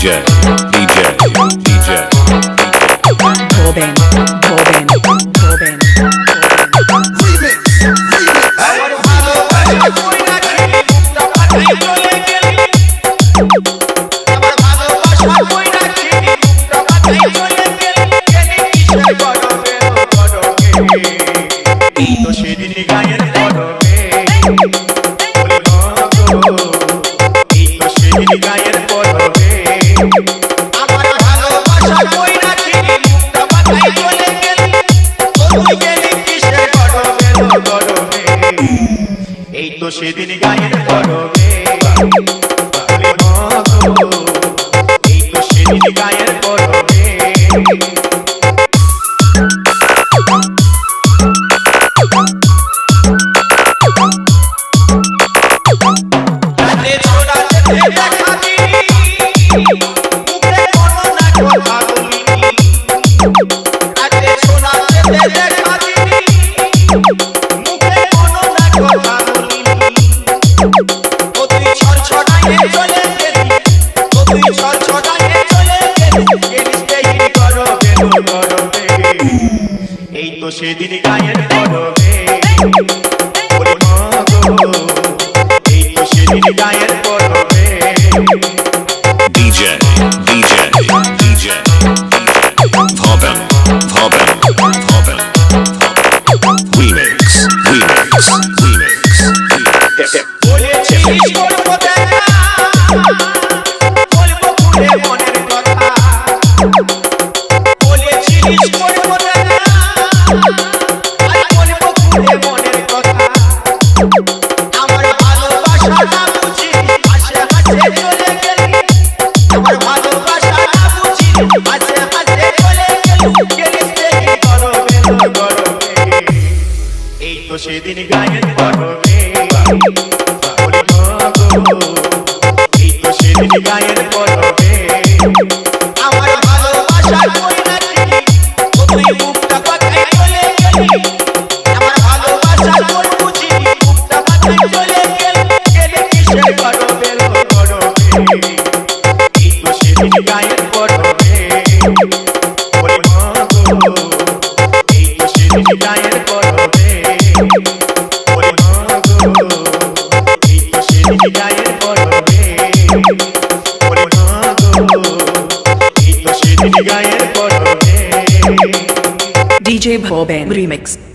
Boben. সেদিন গায়ের পরবে সেদিন গায়ের পরবে এই তো সেদিন গায়ের পরবে এই তো সেদিন গায়ের পরবে Boben Remix বলেছিস করবো দেখা বলবো খুলে মনের কথা বলেছিস করবো দেখা আর বলবো খুলে মনের কথা আমার ভালোবাসাটা বুঝি হাসে হাসে চলে গেলি আমার ভালোবাসাটা বুঝি হাসে হাসে চলে গেলি গেলিস গরমে এই তো সেদিন গায়ের পরবে এই তো সেদিন গায়ের পরবে আমার ভালোবাসা কই নাকি তুই মুখটা কথাই চলে গেলি আমার ভালোবাসা কই বুঝি মুখটা কথাই চলে গেলি কিসের গরবে এই তো সেদিন গায়ের পরবে এই তো সেদিন গায়ের পরবে DJ Boben Remix.